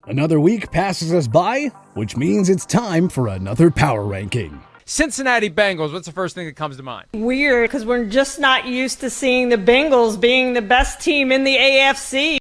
Another week passes us by, which means it's time for another power ranking. Cincinnati Bengals, what's the first thing that comes to mind? Weird, because we're just not used to seeing the Bengals being the best team in the AFC.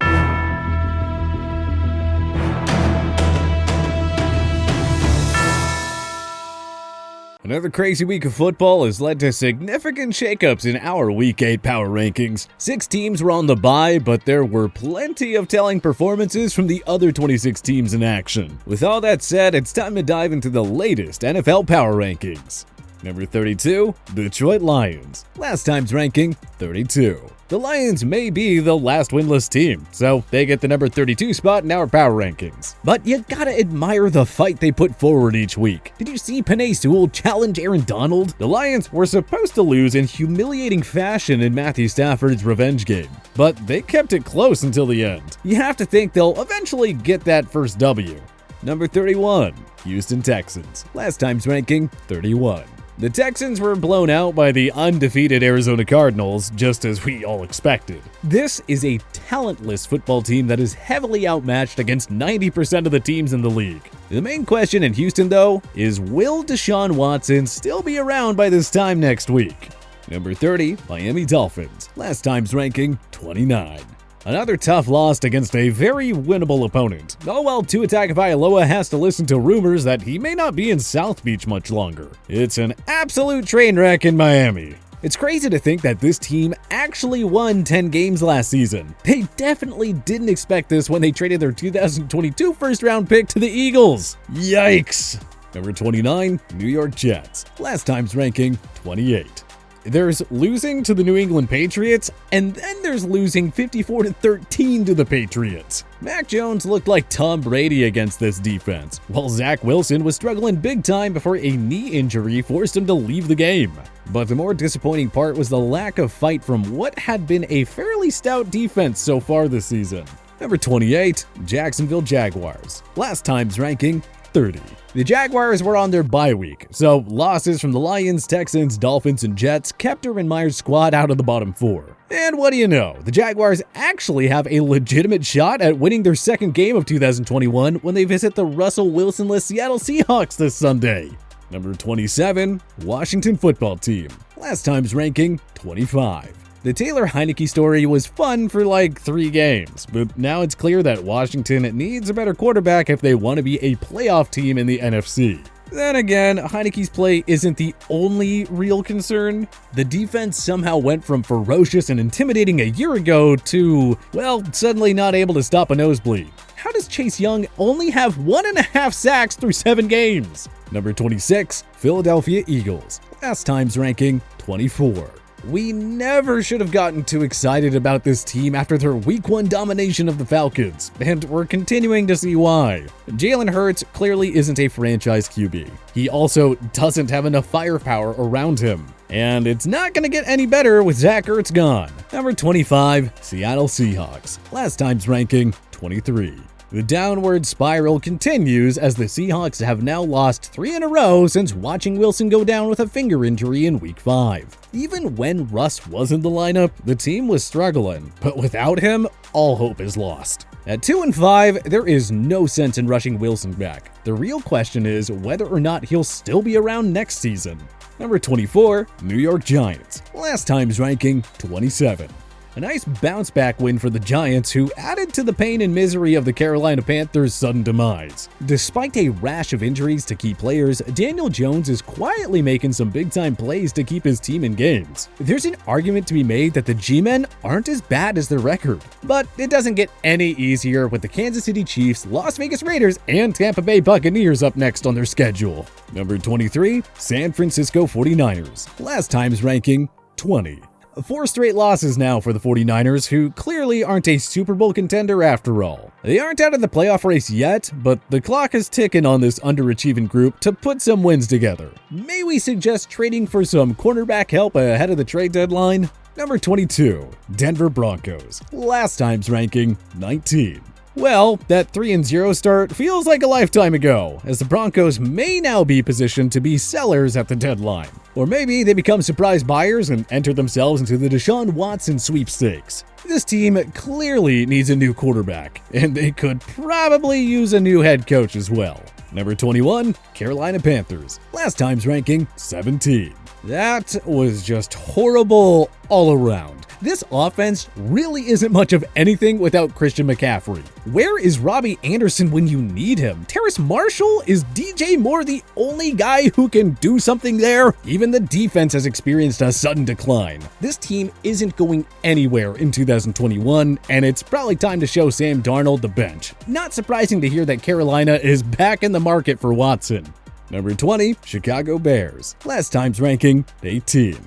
Another crazy week of football has led to significant shakeups in our Week 8 power rankings. 6 teams were on the bye, but there were plenty of telling performances from the other 26 teams in action. With all that said, it's time to dive into the latest NFL power rankings. Number 32, Detroit Lions. Last time's ranking, 32. The Lions may be the last winless team, so they get the number 32 spot in our power rankings. But you gotta admire the fight they put forward each week. Did you see Penei Sewell challenge Aaron Donald? The Lions were supposed to lose in humiliating fashion in Matthew Stafford's revenge game, but they kept it close until the end. You have to think they'll eventually get that first W. Number 31, Houston Texans. Last time's ranking, 31. The Texans were blown out by the undefeated Arizona Cardinals, just as we all expected. This is a talentless football team that is heavily outmatched against 90% of the teams in the league. The main question in Houston, though, is will Deshaun Watson still be around by this time next week? Number 30, Miami Dolphins. Last time's ranking, 29. Another tough loss against a very winnable opponent. Oh well, Tua Tagovailoa has to listen to rumors that he may not be in South Beach much longer. It's an absolute train wreck in Miami. It's crazy to think that this team actually won 10 games last season. They definitely didn't expect this when they traded their 2022 first-round pick to the Eagles. Yikes! Number 29, New York Jets. Last time's ranking, 28. There's losing to the New England Patriots, and then there's losing 54-13 to the Patriots. Mac Jones looked like Tom Brady against this defense, while Zach Wilson was struggling big time before a knee injury forced him to leave the game. But the more disappointing part was the lack of fight from what had been a fairly stout defense so far this season. Number 28, Jacksonville Jaguars. Last time's ranking, 30. The Jaguars were on their bye week, so losses from the Lions, Texans, Dolphins, and Jets kept Urban Meyer's squad out of the bottom 4. And what do you know, the Jaguars actually have a legitimate shot at winning their second game of 2021 when they visit the Russell Wilson-less Seattle Seahawks this Sunday. Number 27, Washington Football Team. Last time's ranking, 25. The Taylor Heineke story was fun for like 3 games, but now it's clear that Washington needs a better quarterback if they want to be a playoff team in the NFC. Then again, Heineke's play isn't the only real concern. The defense somehow went from ferocious and intimidating a year ago to, well, suddenly not able to stop a nosebleed. How does Chase Young only have 1.5 sacks through 7 games? Number 26, Philadelphia Eagles. Last time's ranking, 24. We never should have gotten too excited about this team after their Week 1 domination of the Falcons, and we're continuing to see why. Jalen Hurts clearly isn't a franchise QB. He also doesn't have enough firepower around him. And it's not going to get any better with Zach Ertz gone. Number 25, Seattle Seahawks. Last time's ranking, 23. The downward spiral continues as the Seahawks have now lost 3 in a row since watching Wilson go down with a finger injury in Week 5. Even when Russ was in the lineup, the team was struggling, but without him, all hope is lost. At 2-5, there is no sense in rushing Wilson back. The real question is whether or not he'll still be around next season. Number 24, New York Giants. Last time's ranking, 27. A nice bounce-back win for the Giants, who added to the pain and misery of the Carolina Panthers' sudden demise. Despite a rash of injuries to key players, Daniel Jones is quietly making some big-time plays to keep his team in games. There's an argument to be made that the G-Men aren't as bad as their record. But it doesn't get any easier with the Kansas City Chiefs, Las Vegas Raiders, and Tampa Bay Buccaneers up next on their schedule. Number 23, San Francisco 49ers. Last time's ranking, 20. 4 straight losses now for the 49ers, who clearly aren't a Super Bowl contender after all. They aren't out of the playoff race yet, but the clock is ticking on this underachieving group to put some wins together. May we suggest trading for some cornerback help ahead of the trade deadline? Number 22, Denver Broncos. Last time's ranking, 19. Well, that 3-0 start feels like a lifetime ago, as the Broncos may now be positioned to be sellers at the deadline. Or maybe they become surprise buyers and enter themselves into the Deshaun Watson sweepstakes. This team clearly needs a new quarterback, and they could probably use a new head coach as well. Number 21, Carolina Panthers. Last time's ranking, 17. That was just horrible all around. This offense really isn't much of anything without Christian McCaffrey. Where is Robbie Anderson when you need him? Terrace Marshall? Is DJ Moore the only guy who can do something there? Even the defense has experienced a sudden decline. This team isn't going anywhere in 2021, and it's probably time to show Sam Darnold the bench. Not surprising to hear that Carolina is back in the market for Watson. Number 20, Chicago Bears. Last time's ranking, 18.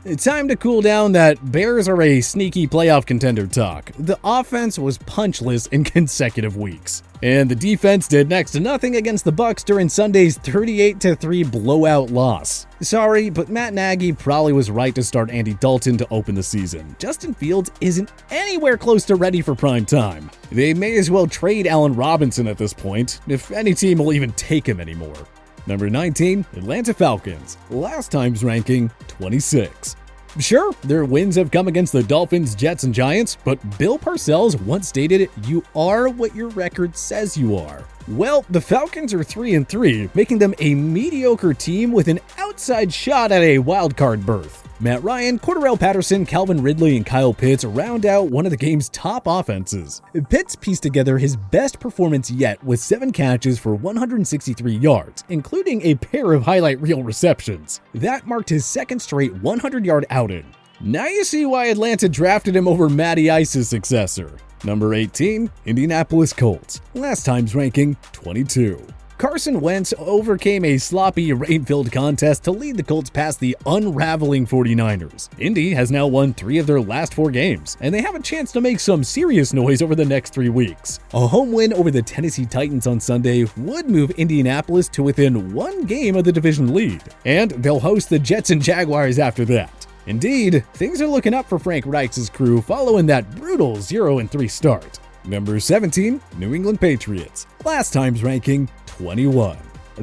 It's time to cool down that Bears are a sneaky playoff contender talk. The offense was punchless in consecutive weeks, and the defense did next to nothing against the Bucs during Sunday's 38-3 blowout loss. Sorry, but Matt Nagy probably was right to start Andy Dalton to open the season. Justin Fields isn't anywhere close to ready for prime time. They may as well trade Allen Robinson at this point, if any team will even take him anymore. Number 19, Atlanta Falcons. Last time's ranking, 26. Sure, their wins have come against the Dolphins, Jets, and Giants, but Bill Parcells once stated, "You are what your record says you are." Well, the Falcons are 3-3, making them a mediocre team with an outside shot at a wildcard berth. Matt Ryan, Cordarrelle Patterson, Calvin Ridley, and Kyle Pitts round out one of the game's top offenses. Pitts pieced together his best performance yet with 7 catches for 163 yards, including a pair of highlight reel receptions. That marked his second straight 100-yard outing. Now you see why Atlanta drafted him over Matty Ice's successor. Number 18, Indianapolis Colts. Last time's ranking, 22. Carson Wentz overcame a sloppy, rain-filled contest to lead the Colts past the unraveling 49ers. Indy has now won 3 of their last 4 games, and they have a chance to make some serious noise over the next 3 weeks. A home win over the Tennessee Titans on Sunday would move Indianapolis to within 1 game of the division lead, and they'll host the Jets and Jaguars after that. Indeed, things are looking up for Frank Reich's crew following that brutal 0-3 start. Number 17, New England Patriots. Last time's ranking, 21.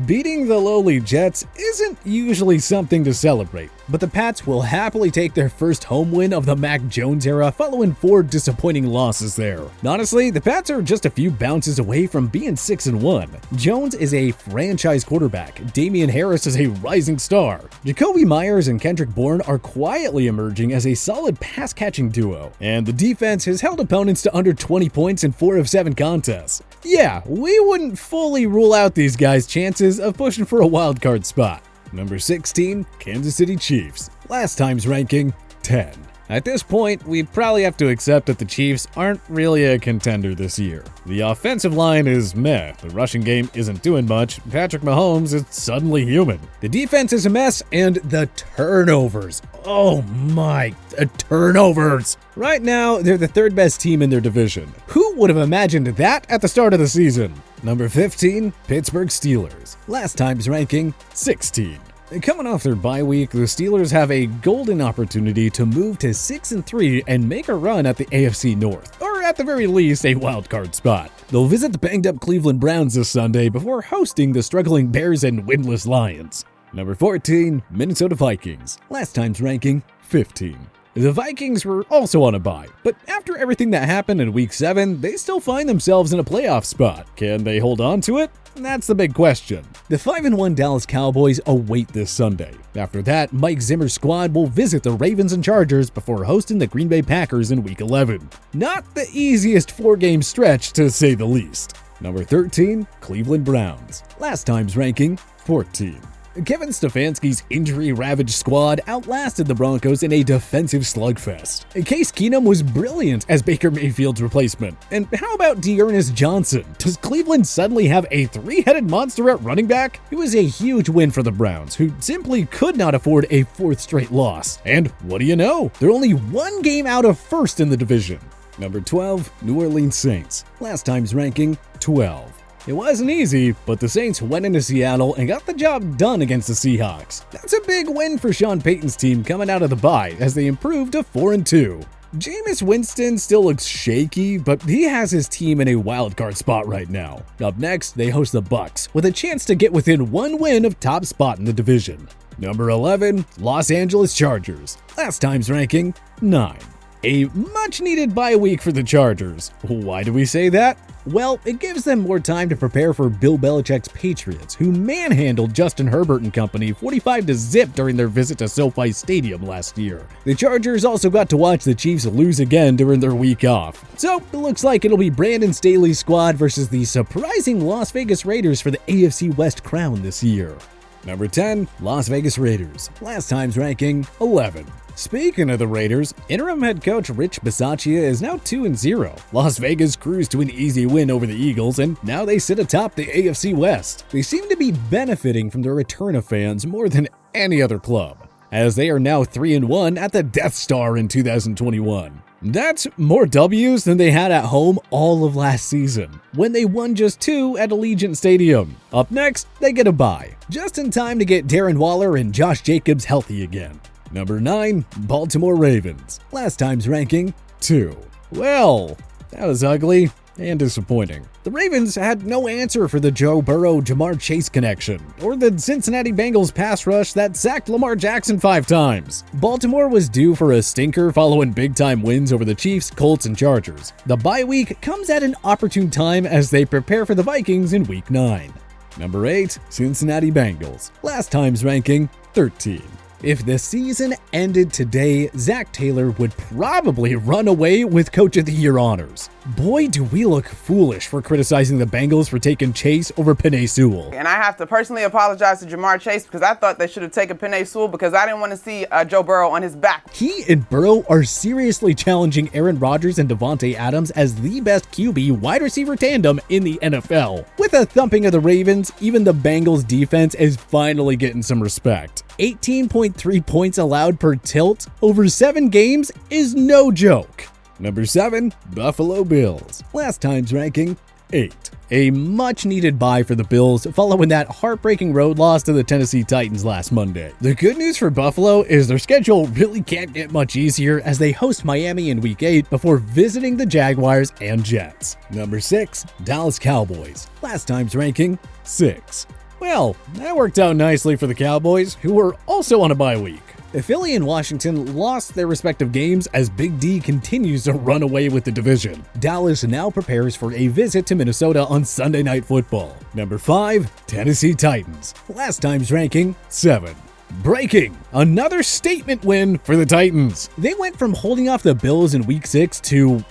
Beating the lowly Jets isn't usually something to celebrate, but the Pats will happily take their first home win of the Mac Jones era following 4 disappointing losses there. Honestly, the Pats are just a few bounces away from being 6-1. Jones is a franchise quarterback. Damian Harris is a rising star. Jacoby Myers and Kendrick Bourne are quietly emerging as a solid pass-catching duo, and the defense has held opponents to under 20 points in 4 of 7 contests. Yeah, we wouldn't fully rule out these guys' chances of pushing for a wild card spot. Number 16, Kansas City Chiefs. Last time's ranking, 10. At this point, we probably have to accept that the Chiefs aren't really a contender this year. The offensive line is meh, the rushing game isn't doing much, Patrick Mahomes is suddenly human. The defense is a mess, and the turnovers. Oh my, the turnovers! Right now, they're the 3rd best team in their division. Who would have imagined that at the start of the season? Number 15, Pittsburgh Steelers. Last time's ranking, 16. Coming off their bye week, the Steelers have a golden opportunity to move to 6-3 and make a run at the AFC North, or at the very least, a wildcard spot. They'll visit the banged-up Cleveland Browns this Sunday before hosting the struggling Bears and winless Lions. Number 14, Minnesota Vikings. Last time's ranking, 15. The Vikings were also on a bye, but after everything that happened in Week 7, they still find themselves in a playoff spot. Can they hold on to it? That's the big question. The 5-1 Dallas Cowboys await this Sunday. After that, Mike Zimmer's squad will visit the Ravens and Chargers before hosting the Green Bay Packers in Week 11. Not the easiest 4-game stretch, to say the least. Number 13, Cleveland Browns. Last time's ranking, 14. Kevin Stefanski's injury-ravaged squad outlasted the Broncos in a defensive slugfest. Case Keenum was brilliant as Baker Mayfield's replacement. And how about Dearness Johnson? Does Cleveland suddenly have a 3-headed monster at running back? It was a huge win for the Browns, who simply could not afford a 4th straight loss. And what do you know? They're only 1 game out of first in the division. Number 12, New Orleans Saints. Last time's ranking, 12. It wasn't easy, but the Saints went into Seattle and got the job done against the Seahawks. That's a big win for Sean Payton's team coming out of the bye as they improved to 4-2. Jameis Winston still looks shaky, but he has his team in a wildcard spot right now. Up next, they host the Bucs, with a chance to get within one win of top spot in the division. Number 11, Los Angeles Chargers. Last time's ranking, 9. A much-needed bye week for the Chargers. Why do we say that? Well, it gives them more time to prepare for Bill Belichick's Patriots, who manhandled Justin Herbert and company 45-0 during their visit to SoFi Stadium last year. The Chargers also got to watch the Chiefs lose again during their week off. So, it looks like it'll be Brandon Staley's squad versus the surprising Las Vegas Raiders for the AFC West crown this year. Number 10, Las Vegas Raiders. Last time's ranking, 11. Speaking of the Raiders, interim head coach Rich Bisaccia is now 2-0. Las Vegas cruised to an easy win over the Eagles, and now they sit atop the AFC West. They seem to be benefiting from the return of fans more than any other club, as they are now 3-1 at the Death Star in 2021. That's more W's than they had at home all of last season, when they won just 2 at Allegiant Stadium. Up next, they get a bye, just in time to get Darren Waller and Josh Jacobs healthy again. Number 9, Baltimore Ravens. Last time's ranking, 2. Well, that was ugly and disappointing. The Ravens had no answer for the Joe Burrow-Jamar Chase connection, or the Cincinnati Bengals pass rush that sacked Lamar Jackson 5 times. Baltimore was due for a stinker following big-time wins over the Chiefs, Colts, and Chargers. The bye week comes at an opportune time as they prepare for the Vikings in Week 9. Number 8, Cincinnati Bengals. Last time's ranking, 13. If the season ended today, Zach Taylor would probably run away with Coach of the Year honors. Boy, do we look foolish for criticizing the Bengals for taking Chase over Penei Sewell. And I have to personally apologize to Jamar Chase because I thought they should have taken Penei Sewell because I didn't want to see Joe Burrow on his back. He and Burrow are seriously challenging Aaron Rodgers and Devontae Adams as the best QB wide receiver tandem in the NFL. With a thumping of the Ravens, even the Bengals defense is finally getting some respect. 18.3 points allowed per tilt over 7 games is no joke. Number 7, Buffalo Bills. Last time's ranking, 8. A much-needed bye for the Bills following that heartbreaking road loss to the Tennessee Titans last Monday. The good news for Buffalo is their schedule really can't get much easier as they host Miami in Week 8 before visiting the Jaguars and Jets. Number 6, Dallas Cowboys. Last time's ranking, 6. Well, that worked out nicely for the Cowboys, who were also on a bye week. Philly and Washington lost their respective games as Big D continues to run away with the division. Dallas now prepares for a visit to Minnesota on Sunday Night Football. Number 5, Tennessee Titans. Last time's ranking, 7. Breaking, another statement win for the Titans. They went from holding off the Bills in Week 6 to,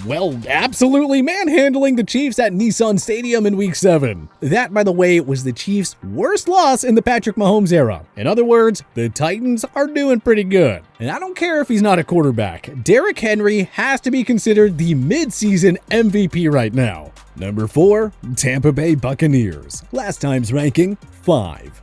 well, absolutely manhandling the Chiefs at Nissan Stadium in Week 7. That, by the way, was the Chiefs' worst loss in the Patrick Mahomes era. In other words, the Titans are doing pretty good. And I don't care if he's not a quarterback. Derrick Henry has to be considered the mid-season MVP right now. Number 4, Tampa Bay Buccaneers. Last time's ranking, 5.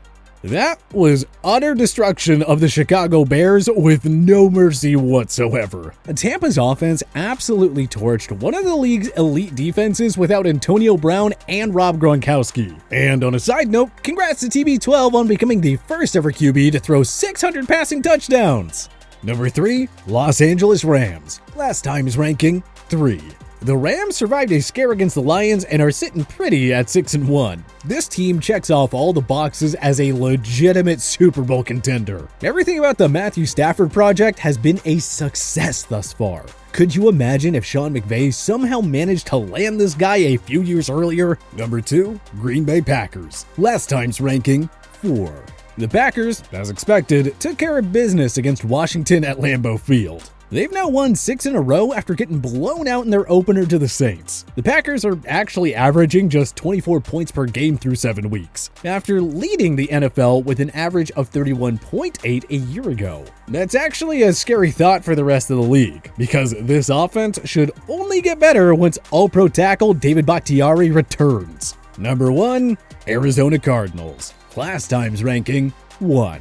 That was utter destruction of the Chicago Bears with no mercy whatsoever. Tampa's offense absolutely torched one of the league's elite defenses without Antonio Brown and Rob Gronkowski. And on a side note, congrats to TB12 on becoming the first ever QB to throw 600 passing touchdowns. Number 3, Los Angeles Rams. Last time's ranking, 3. The Rams survived a scare against the Lions and are sitting pretty at 6-1. This team checks off all the boxes as a legitimate Super Bowl contender. Everything about the Matthew Stafford project has been a success thus far. Could you imagine if Sean McVay somehow managed to land this guy a few years earlier? Number 2, Green Bay Packers. Last time's ranking, 4. The Packers, as expected, took care of business against Washington at Lambeau Field. They've now won 6 in a row after getting blown out in their opener to the Saints. The Packers are actually averaging just 24 points per game through 7 weeks, after leading the NFL with an average of 31.8 a year ago. That's actually a scary thought for the rest of the league, because this offense should only get better once All-Pro tackle David Bakhtiari returns. Number 1, Arizona Cardinals. Last time's ranking, 1.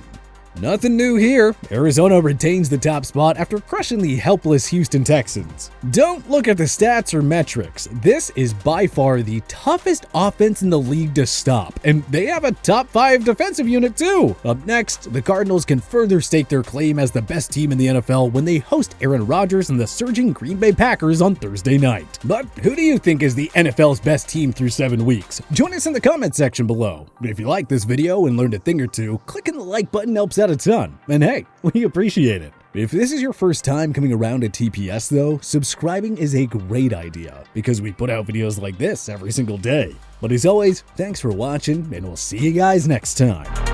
Nothing new here. Arizona retains the top spot after crushing the helpless Houston Texans. Don't look at the stats or metrics. This is by far the toughest offense in the league to stop, and they have a top 5 defensive unit too. Up next, the Cardinals can further stake their claim as the best team in the NFL when they host Aaron Rodgers and the surging Green Bay Packers on Thursday night. But who do you think is the NFL's best team through 7 weeks? Join us in the comment section below. If you like this video and learned a thing or two, clicking the like button helps out a ton, and hey, we appreciate it. If this is your first time coming around to TPS though, subscribing is a great idea because we put out videos like this every single day. But as always, thanks for watching, and we'll see you guys next time.